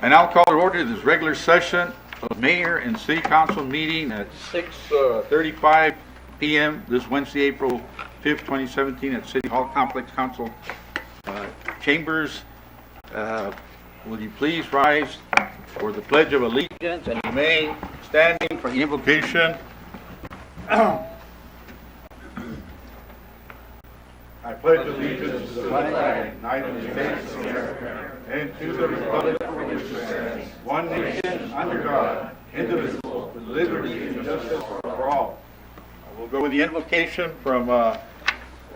I now call to order this regular session of Mayor and City Council meeting at 6:35 p.m. this Wednesday, April 5th, 2017 at City Hall Complex Council Chambers. Will you please rise for the Pledge of Allegiance and remain standing for the invocation. I pledge allegiance to the flag of the United States of America and to the republic for which it stands, one nation under God, indivisible, with liberty and justice for all. We'll go with the invocation from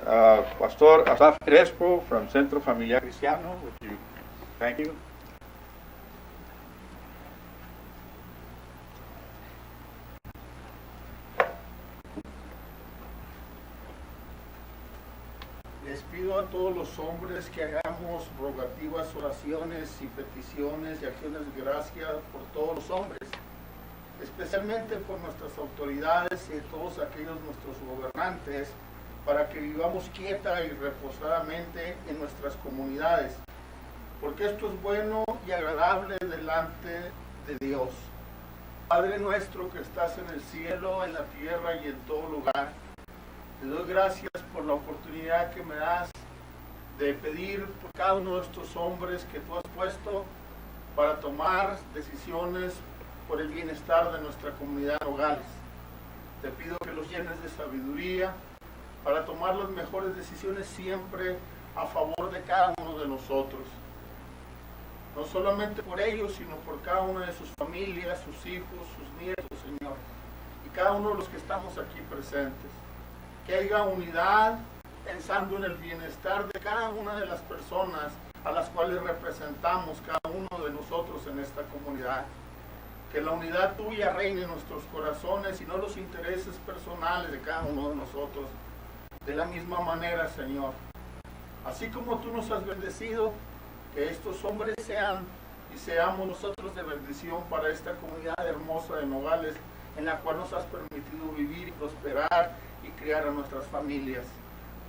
Pastor Asaf Crespo from Centro Familiar Cristiano. Would you? Thank you. Les pido a todos los hombres que hagamos rogativas, oraciones y peticiones y acciones de gracia por todos los hombres, especialmente por nuestras autoridades y todos aquellos nuestros gobernantes, para que vivamos quieta y reposadamente en nuestras comunidades, porque esto es bueno y agradable delante de Dios. Padre nuestro que estás en el cielo, en la tierra y en todo lugar, te doy gracias por la oportunidad que me das de pedir por cada uno de estos hombres que tú has puesto para tomar decisiones por el bienestar de nuestra comunidad Nogales. Te pido que los llenes de sabiduría para tomar las mejores decisiones siempre a favor de cada uno de nosotros. No solamente por ellos, sino por cada una de sus familias, sus hijos, sus nietos, Señor, y cada uno de los que estamos aquí presentes. Que haya unidad pensando en el bienestar de cada una de las personas a las cuales representamos cada uno de nosotros en esta comunidad. Que la unidad tuya reine en nuestros corazones y no los intereses personales de cada uno de nosotros. De la misma manera, Señor, así como tú nos has bendecido, que estos hombres sean y seamos nosotros de bendición para esta comunidad hermosa de Nogales, en la cual nos has permitido vivir y prosperar y criar a nuestras familias.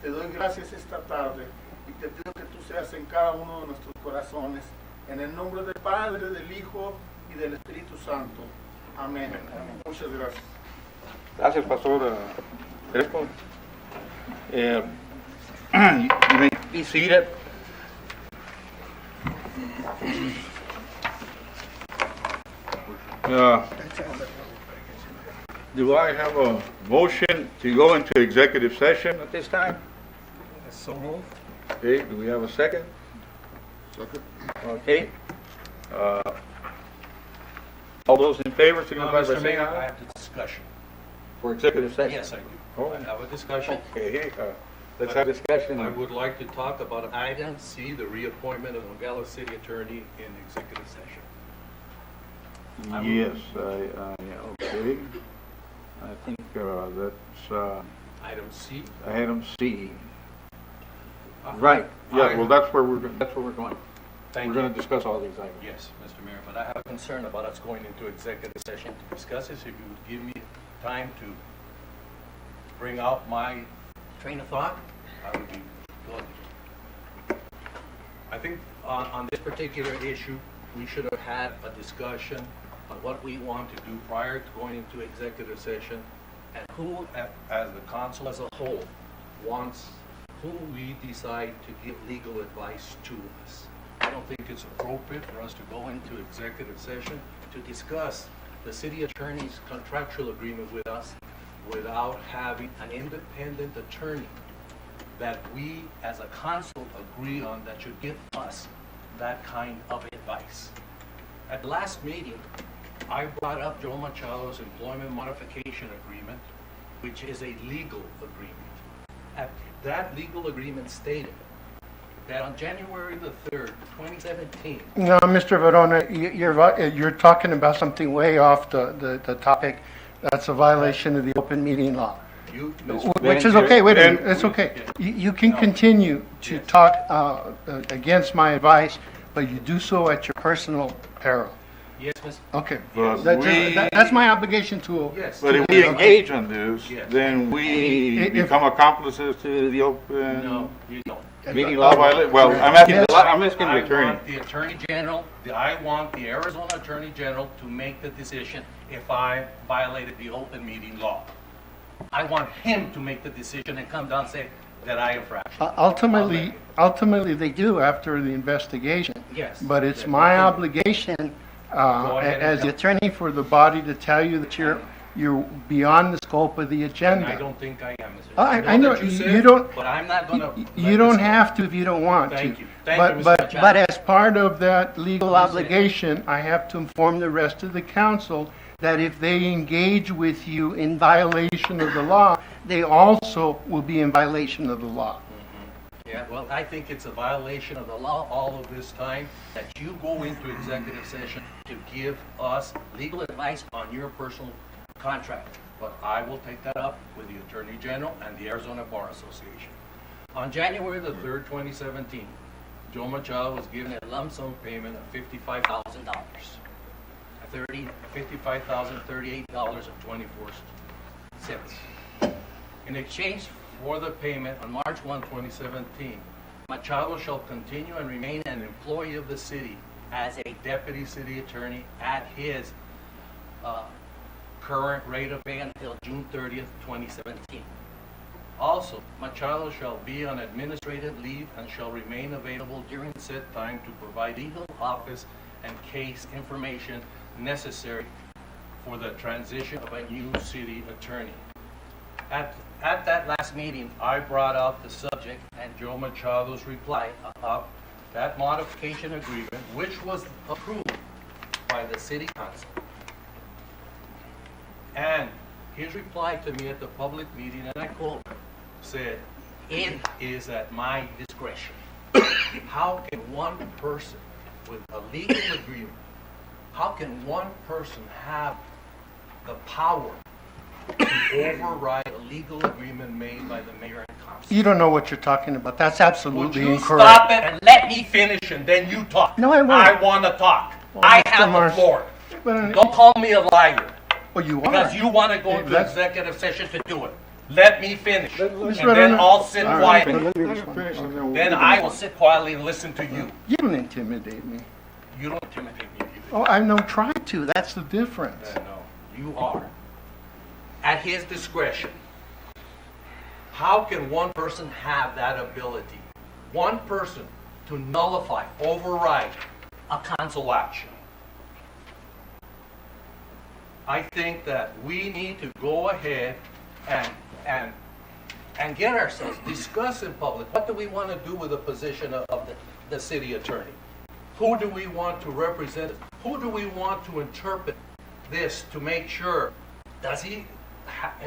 Te doy gracias esta tarde y te pido que tú seas en cada uno de nuestros corazones. En el nombre del Padre, del Hijo y del Espíritu Santo. Amén. Muchas gracias. Gracias, Pastor Crespo. You may be seated. Do I have a motion to go into executive session at this time? So moved. Okay, do we have a second? Second. Okay. All those in favor, signify by Mr. saying Mayor, I aye. have the discussion. For executive session? Yes, I do. Oh. I have a discussion. Okay, let's have discussion. I would like to talk about item C, the reappointment of Nogales City Attorney in executive session. Yes, okay. I think that's Item C. item C. Right, yeah, well, that's where we're going. Thank We're you. going to discuss all these items. Yes, Mr. Mayor, but I have a concern about us going into executive session to discuss this. If you would give me time to bring out my train of thought, I would be glad. I think on this particular issue, we should have had a discussion on what we want to do prior to going into executive session, and who, as the council as a whole, wants who we decide to give legal advice to us. I don't think it's appropriate for us to go into executive session to discuss the city attorney's contractual agreement with us without having an independent attorney that we as a council agree on that should give us that kind of advice. At the last meeting, I brought up Joe Machado's employment modification agreement, which is a legal agreement. That legal agreement stated that on January the 3rd, 2017, No, Mr. Verona, you're talking about something way off the topic. That's a violation of the open meeting law. you, Which is okay, wait a minute, Then- it's okay. You can continue to talk against my advice, but you do so at your personal peril. Yes, Mr. Okay. But That's my obligation to. Yes. But if we engage on this, Yes. then we If- become accomplices to the open No, you don't. meeting law violation. Well, I'm asking Yes. the I attorney. want the Attorney General, I want the Arizona Attorney General to make the decision if I violated the open meeting law. I want him to make the decision and come down and say that I infracted. Ultimately, they do after the investigation. Yes. But it's Yes. my obligation, ahead and as the tell. attorney for the body, to tell you that you're beyond the scope of the And agenda. I don't think I am, Mr. I know, that you you said, don't- But I'm not gonna. You don't have to if you don't want to. Thank you. Thank But- you, Mr. But Machado. but as part of that legal Listen. obligation, I have to inform the rest of the council that if they engage with you in violation of the law, they also will be in violation of the law. Yeah, well, I think it's a violation of the law all of this time that you go into executive session to give us legal advice on your personal contract. But I will take that up with the Attorney General and the Arizona Bar Association. On January the 3rd, 2017, Joe Machado was given a lump sum payment of $55,000. $55,038.24. In exchange for the payment on March 1, 2017, Machado shall continue and remain an employee of the city as a deputy city attorney at his current rate of pay until June 30th, 2017. Also, Machado shall be on administrative leave and shall remain available during said time to provide legal office and case information necessary for the transition of a new city attorney. At that last meeting, I brought out the subject and Joe Machado's reply about that modification agreement, which was approved by the city council. And his reply to me at the public meeting, and I quote, said, "It is at my discretion." How can one person with a legal agreement, how can one person have the power to override a legal agreement made by the mayor and council? You don't know what you're talking about. That's Would absolutely you incorrect. stop it and let me finish and then you talk? No, I won't. I want to talk. Well, I Mr. have the Marsh- floor. But- Don't call me a liar Well, you are. because you want to go into That's- executive session to do it. Let me finish and Mr. then Reverend- I'll sit All right, quietly. let me respond. Then I will sit quietly and listen to you. You don't intimidate me. You don't intimidate me either. Oh, I've no tried to. That's the difference. No, you are. At his discretion. How can one person have that ability? One person to nullify, override a council action. I think that we need to go ahead and get ourselves, discuss in public, what do we want to do with the position of the city attorney? Who do we want to represent? Who do we want to interpret this to make sure, does he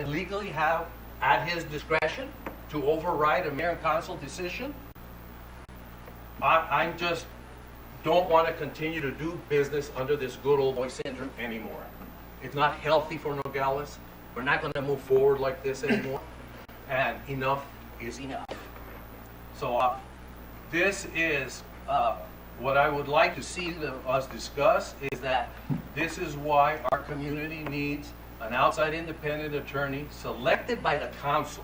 legally have at his discretion to override a mayor and council decision? I just don't want to continue to do business under this good old boy syndrome anymore. It's not healthy for Nogales. We're not going to move forward like this anymore. And enough is enough. So this is what I would like to see us discuss, is that this is why our community needs an outside independent attorney selected by the council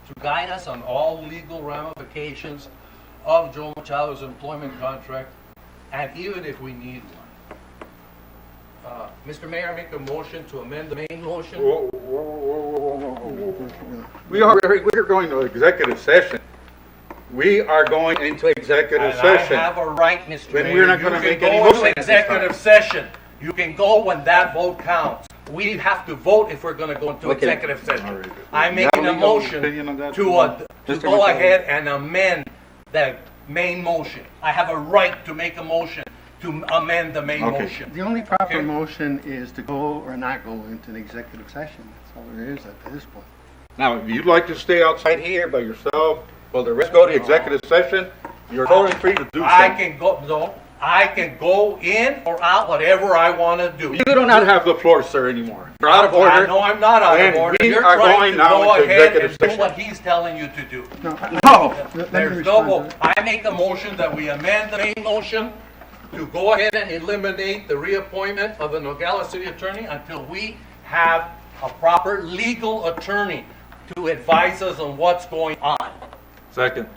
to guide us on all legal ramifications of Joe Machado's employment contract, and even if we need one. Mr. Mayor, I make a motion to amend the main motion. We're going to executive session. We are going into executive And I session. have a right, Mr. Then Mayor. we're not gonna make any You motion can at go this into executive session. You can go when that vote counts. We have to vote if we're going to go into Okay. executive All session. right. I'm Now making a legal motion opinion on that? to Mr. go Machado. ahead and amend the main motion. I have a right to make a motion to amend the main Okay. motion. The only proper Okay. motion is to go or not go into an executive session. That's all there is at this point. Now, if you'd like to stay outside here by yourself, while the rest go to executive session, you're totally free to do I so. can go, no, I can go in or out, whatever I want to do. You do not have the floor, sir, anymore. You're out of order. I know I'm not out of And order. we You're are trying going to now go into ahead executive and do session. what he's telling you to do. No. No. Let me There's no respond to vote. I make a motion that we amend the main motion to go ahead and eliminate the reappointment of the Nogales City Attorney until we have a proper legal attorney to advise us on what's going on. Second.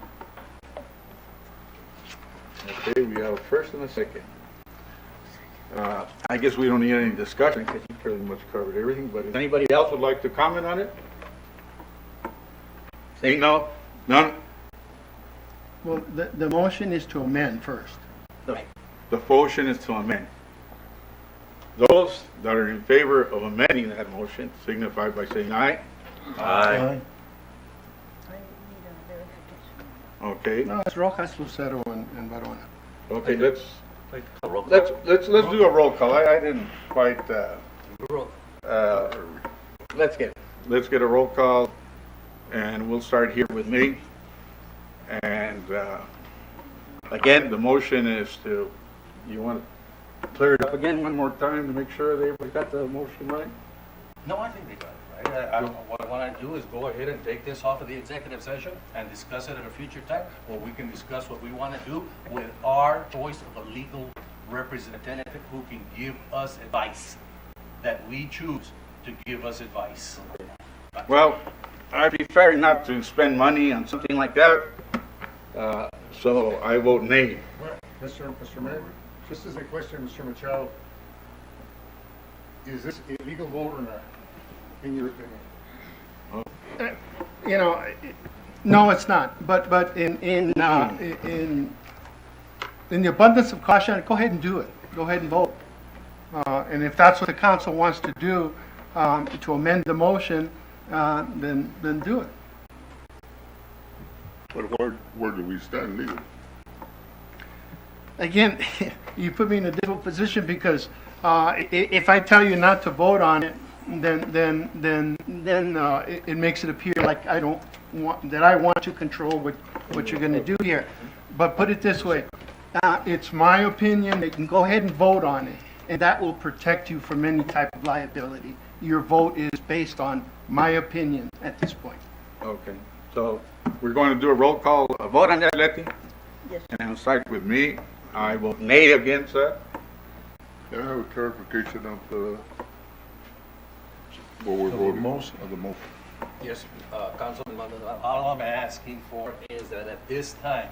Okay, we have a first and a second. I guess we don't need any discussion because you pretty much covered everything, but if anybody else would like to comment on it? Saying no? None? Well, the motion is to amend first. The motion is to amend. Those that are in favor of amending that motion signify by saying aye. Aye. Okay, No, it's Rojas, Lucero, and Barona. okay, let's do a roll call. I didn't quite, let's get a roll call, and we'll start here with me. And, again, the motion is to, you want to clear it up again one more time to make sure they got the motion right? No, I think they got it right. What I want to do is go ahead and take this off of the executive session and discuss it at a future time, where we can discuss what we want to do with our choice of a legal representative who can give us advice, that we choose to give us advice. Well, I prefer not to spend money on something like that, so I vote nay. Mr. Mayor, just as a question, Mr. Machado, is this a legal vote or not, in your opinion? You know, no, it's not. But in the abundance of caution, go ahead and do it. Go ahead and vote. And if that's what the council wants to do, to amend the motion, then do it. But where do we stand legally? Again, you put me in a difficult position because if I tell you not to vote on it, then it makes it appear like I don't want, that I want to control what you're going to do here. But put it this way, it's my opinion. They can go ahead and vote on it, and that will protect you from any type of liability. Your vote is based on my opinion at this point. Okay, so we're going to do a roll call, a vote on that, Letty? Yes. And I'll start with me. I vote nay against that. Can I have a clarification of the, what we're voting on, of the motion? Yes, Councilman Maldonado, all I'm asking for is that at this time,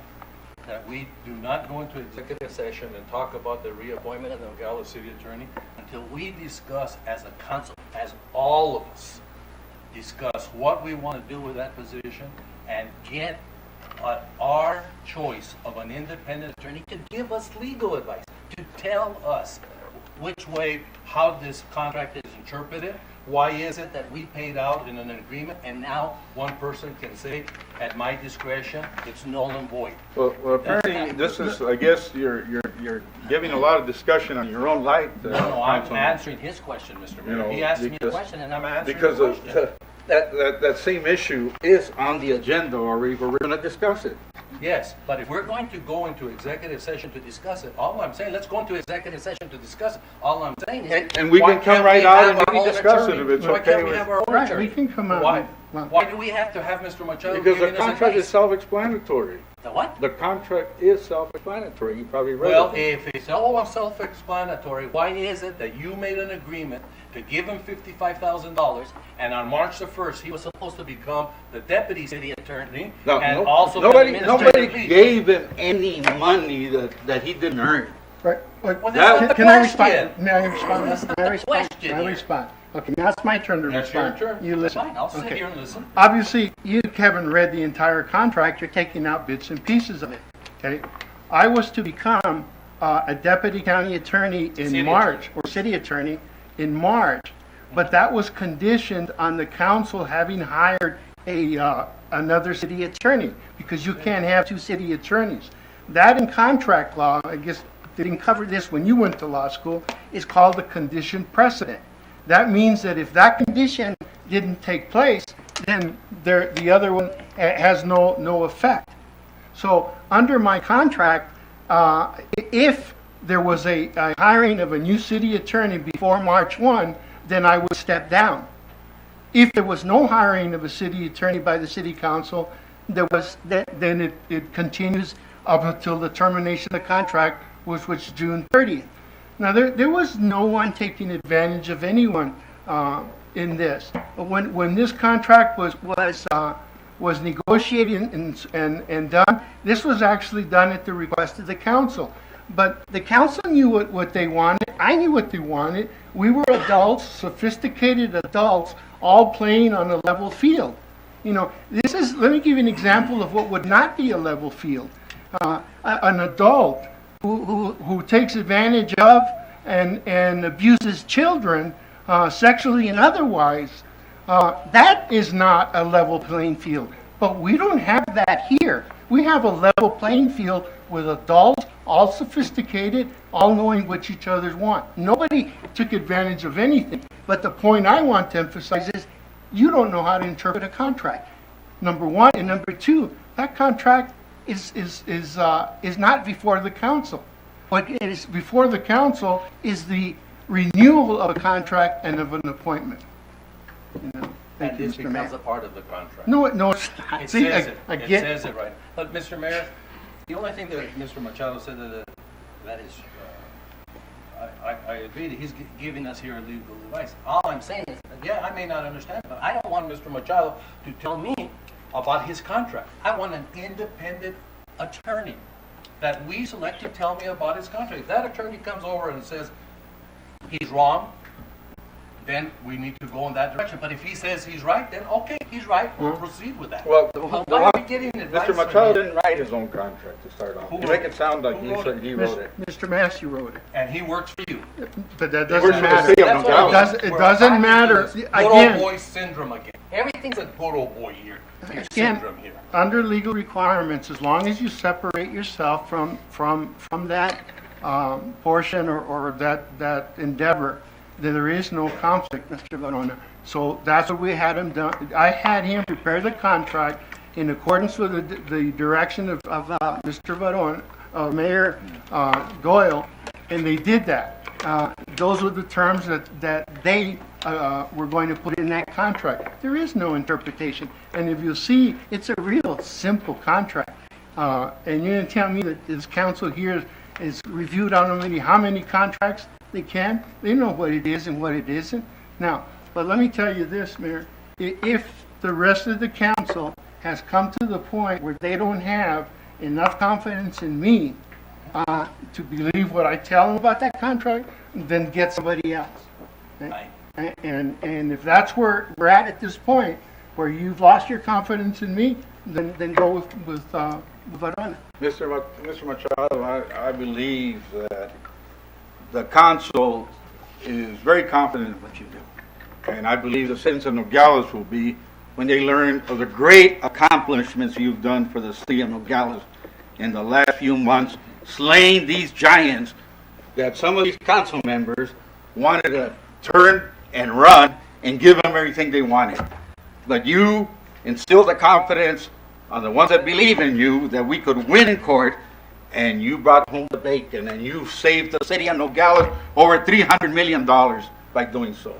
that we do not go into executive session and talk about the reappointment of the Nogales City Attorney until we discuss as a council, as all of us, discuss what we want to do with that position and get our choice of an independent attorney to give us legal advice, to tell us which way, how this contract is interpreted. Why is it that we paid out in an agreement and now one person can say, at my discretion, it's null and void? Well, apparently, this is, I guess, you're giving a lot of discussion on your own light. No, I'm Councilman. answering his question, Mr. Mayor. You know, He asked me a because- question and I'm answering Because the of, question. that same issue is on the agenda already, but we're going to discuss it. Yes, but if we're going to go into executive session to discuss it, all I'm saying, let's go into executive session to discuss it. All I'm saying is. And we why can come can't right we out have and our maybe own discuss it attorney? if it's Why okay can't we with- have our own Right, attorney? we can come out. Why? Well- Why do we have to have Mr. Machado Because the giving us contract is advice? self-explanatory. The what? The contract is self-explanatory. You probably read Well, it. if it's all self-explanatory, why is it that you made an agreement to give him $55,000 and on March the 1st, he was supposed to become the deputy city attorney No, and no- also nobody, the nobody administrative lead? gave him any money that he didn't earn. Right. Well, Well, that's not the can I question. respond? May I respond? That's not May I the respond? question May I here. respond? Okay, now it's my turn to That's your respond. turn. You listen. Fine, I'll sit Okay. here and listen. Obviously, you haven't read the entire contract. You're taking out bits and pieces of it. Okay. I was to become a deputy county attorney in City March, or city attorney in March, but that was conditioned on the council having hired another city attorney, because you can't have two city attorneys. That in contract law, I guess they didn't cover this when you went to law school, is called a condition precedent. That means that if that condition didn't take place, then the other one has no effect. So under my contract, if there was a hiring of a new city attorney before March 1, then I would step down. If there was no hiring of a city attorney by the city council, then it continues up until the termination of the contract was June 30th. Now, there was no one taking advantage of anyone in this. When this contract was negotiated and done, this was actually done at the request of the council. But the council knew what they wanted. I knew what they wanted. We were adults, sophisticated adults, all playing on a level field. You know, let me give you an example of what would not be a level field. An adult who takes advantage of and abuses children sexually and otherwise, that is not a level playing field. But we don't have that here. We have a level playing field with adults, all sophisticated, all knowing what each other want. Nobody took advantage of anything. But the point I want to emphasize is you don't know how to interpret a contract. Number one, and number two, that contract is not before the council. What is before the council is the renewal of a contract and of an appointment. You know, thank And you, this Mr. Mayor. becomes a part of the contract. No, it's not. It See, says it. It again, says it right. But, Mr. Mayor, the only thing that Mr. Machado said that is, I agree that he's giving us here legal advice. All I'm saying is, yeah, I may not understand, but I don't want Mr. Machado to tell me about his contract. I want an independent attorney that we select to tell me about his contract. If that attorney comes over and says he's wrong, then we need to go in that direction. But if he says he's right, then okay, he's right, we'll proceed with that. Well, Why are we getting advice Mr. from Machado him? didn't write his own contract to start off. Who You wrote make it? it sound like Who he wrote said it? he wrote it. Mr. Massey wrote it. And he works for you. But that He works doesn't for the matter. city of That's what Nogales. It We're doesn't back matter. into this Good Again- old boy syndrome again. Everything's a good old boy here. Here's Again, syndrome here. under legal requirements, as long as you separate yourself from that portion or that endeavor, then there is no conflict, Mr. Verona. So that's what we had him done. I had him prepare the contract in accordance with the direction of Mr. Verona, Mayor Doyle, and they did that. Those were the terms that they were going to put in that contract. There is no interpretation. And if you see, it's a real simple contract. And you're going to tell me that this council here is reviewed on how many contracts they can? They know what it is and what it isn't. Now, but let me tell you this, Mayor. If the rest of the council has come to the point where they don't have enough confidence in me to believe what I tell them about that contract, then get somebody else. Right. And if that's where we're at this point, where you've lost your confidence in me, then go with Verona. Mr. Machado, I believe that the council is very confident in what you do. And I believe the citizens of Nogales will be when they learn of the great accomplishments you've done for the city of Nogales in the last few months, slaying these giants that some of these council members wanted to turn and run and give them everything they wanted. But you instilled the confidence on the ones that believe in you that we could win in court, and you brought home the bacon, and you saved the city of Nogales over $300 million by doing so.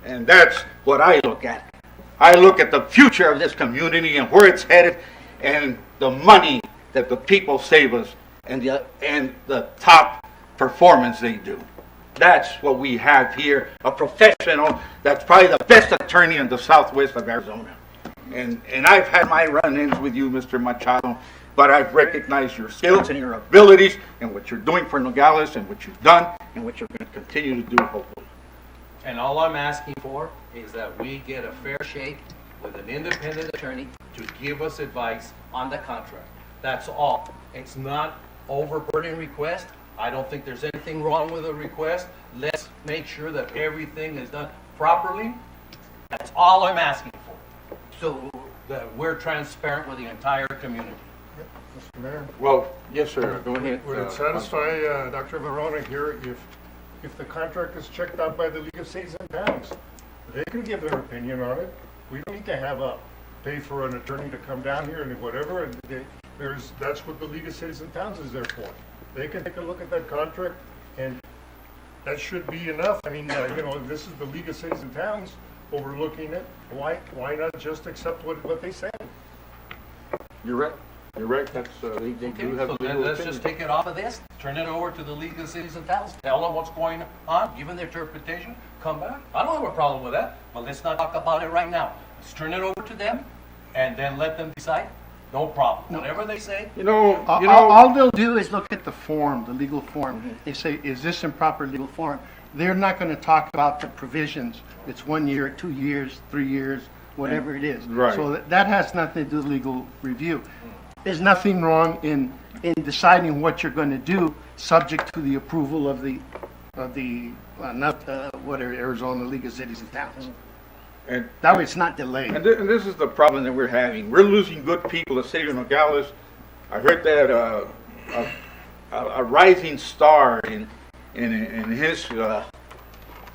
And that's what I look at. I look at the future of this community and where it's headed, and the money that the people save us, and the top performance they do. That's what we have here, a professional that's probably the best attorney in the southwest of Arizona. And I've had my run-ins with you, Mr. Machado, but I've recognized your skills and your abilities and what you're doing for Nogales and what you've done and what you're going to continue to do, hopefully. And all I'm asking for is that we get a fair shake with an independent attorney to give us advice on the contract. That's all. It's not overburdening request. I don't think there's anything wrong with a request. Let's make sure that everything is done properly. That's all I'm asking for. So that we're transparent with the entire community. Mr. Mayor, Well, yes, sir. Go ahead. would it satisfy Dr. Verona here if the contract is checked out by the League of Cities and Towns? They can give their opinion on it. We don't need to have pay for an attorney to come down here and whatever. And that's what the League of Cities and Towns is there for. They can take a look at that contract, and that should be enough. I mean, this is the League of Cities and Towns overlooking it. Why not just accept what they say? You're right. You're right, that's, they do Okay, have so then legal let's just opinion. take it off of this, turn it over to the League of Cities and Towns, tell them what's going on, give them their interpretation, come back. I don't have a problem with that, but let's not talk about it right now. Let's turn it over to them, and then let them decide. No problem. Whatever they say, All they'll do is look at the form, the legal form. They say, is this in proper legal form? They're not going to talk about the provisions. It's 1 year, 2 years, 3 years, whatever it is. Right. So that has nothing to do with legal review. There's nothing wrong in deciding what you're going to do, subject to the approval of the Arizona League of Cities and Towns. And That way it's not delayed. And this is the problem that we're having. We're losing good people. The city of Nogales, I heard that a rising star in his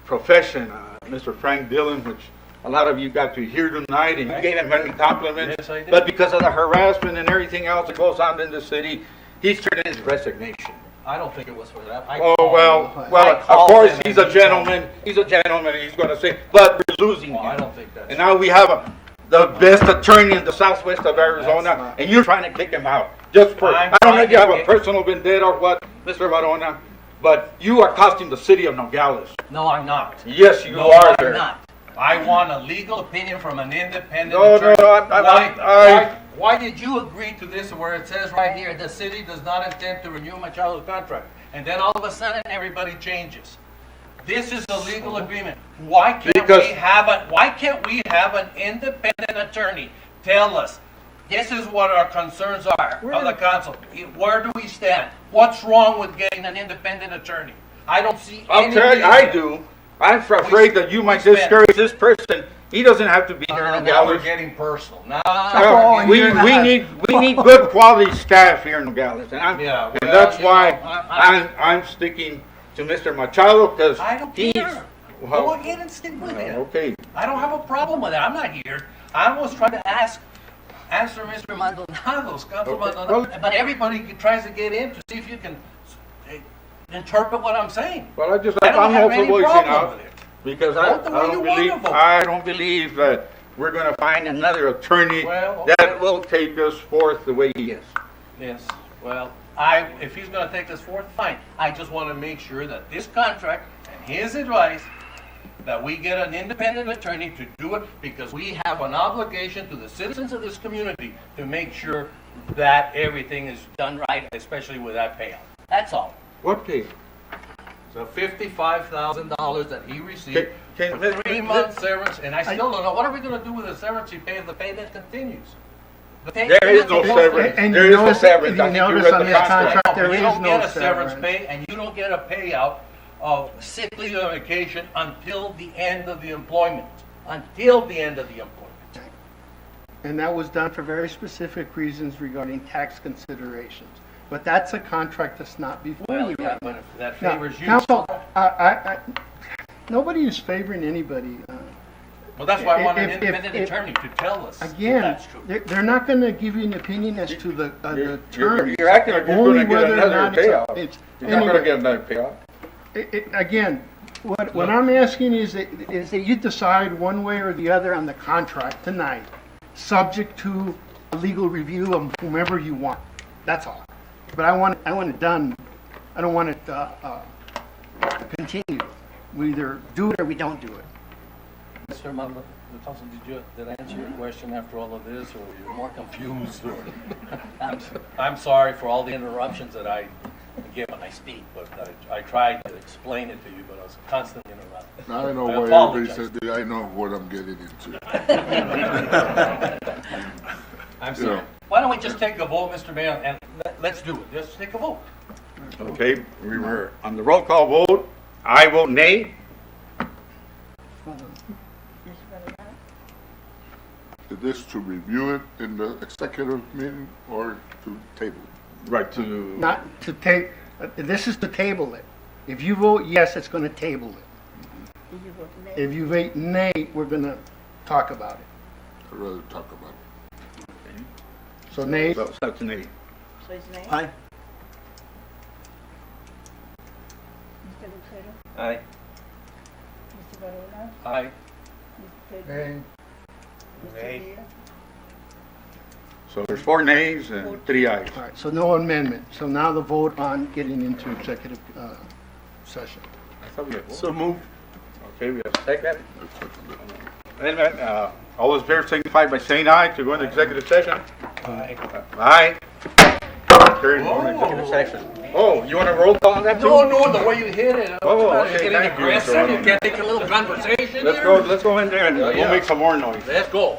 profession, Mr. Frank Dillon, which a lot of you got to hear tonight, and you gave him many compliments. Yes, I did. But because of the harassment and everything else that goes on in the city, he's turned in his resignation. I don't think it was for that. Oh, well, of called course, him he's and a he told gentleman. He's a gentleman, and he's going to say, but we're losing Well, I him. don't think that's. And now we have the best attorney in the southwest of That's Arizona, not- and you're trying to kick him out. Just for, I'm I don't know if you have trying a to get- personal vendetta or what, Mr. Varona, but you are costing the city of Nogales. No, I'm not. Yes, you No, are, I'm sir. not. I want a legal opinion from an independent No, attorney. Why- Why did you agree to this where it says right here, the city does not intend to renew my childhood contract? And then all of a sudden, everybody changes. This is a legal agreement. Why can't we have an independent attorney tell us, this is what our concerns are of the council. Where do we stand? What's wrong with getting an independent attorney? I don't see any I'll tell you, I reason. do. I'm afraid that you might spent- discourage this person. He doesn't have to be here in Now we're Nogales. getting personal. Now No, we need good quality staff here in Nogales, and Yeah, and well, that's you why know, I'm sticking to Mr. Machado, because I don't he's care. Go well, ahead and stick with it. okay. I don't have a problem with it. I'm not here. I was trying to answer Mr. Maldonado's, Council Okay. Maldonado, but everybody tries to get in to see if you can interpret what I'm saying. Well, I don't I'm have also any voicing problem out with it. because Vote the way you wanna vote. I don't believe that we're going to find another attorney Well, that will take us forth the way he is. Yes, well, if he's gonna take us forth, fine. I just wanna make sure that this contract and his advice, that we get an independent attorney to do it, because we have an obligation to the citizens of this community to make sure that everything is done right, especially with that payout. That's all. What case? So $55,000 that he received Can- for 3 months severance, and I still don't know, what are we gonna do with the severance he pays? The payment continues. There is no severance. And There you is no notice- severance. I you think you notice read on the this contract. contract, there You is don't no get a severance severance. pay, and you don't get a payout of sick leave or vacation until the end of the employment. Until the end of the employment. And that was done for very specific reasons regarding tax considerations. But that's a contract that's not before Well, you yeah, right but now. if that Now, favors you. Counsel, nobody is favoring anybody. Well, that's why I want an if- independent if- attorney to tell us if Again, that's true. they're not going to give you an opinion as to the terms. You're acting like you're only going to get whether or another not it's a- payout. it's- You're not going to anyway, get another payout. Again, what I'm asking is that you decide one way or the other on the contract tonight, subject to a legal review of whomever you want. That's all. But I want it done. I don't want it to continue. We either do it or we don't do it. Mr. Maldonado, did I answer your question after all of this, or you're more confused? Or I'm sorry for all the interruptions that I get when I speak, but I tried to explain it to you, but I was constantly interrupted. Now I know I why apologize. everybody said, I know what I'm getting into. I'm sorry. Yeah. Why don't we just take a vote, Mr. Mayor, and let's do it. Let's take a vote. Okay, we were on the roll call vote. I vote nay. Is this to review it in the executive meeting or to table? Right, to, Not to take, this is to table it. If you vote yes, it's going to table it. If you vote nay, we're going to talk about it. I'd rather talk about it. So nay, so that's a nay. So it's nay? aye. Mr. Lucero? Aye. Mr. Varela? Aye. Mr. Pedro? Mr. Nay. Diaz? So there's 4 nays and 3 ayes. All right, so no amendment. So now the vote on getting into executive session. I thought we had voted. So move. Okay, we have a second. Wait a minute, all those in favor signify by saying aye to go into executive session. Aye. Carried, go into executive session. Oh, you want a roll call on that too? No, the way you hit it. Oh, You're okay, getting thank you, aggressive. Mr. You Ronan. can't take a little conversation Let's here? go in there and we'll Yeah. make some more noise. Let's go.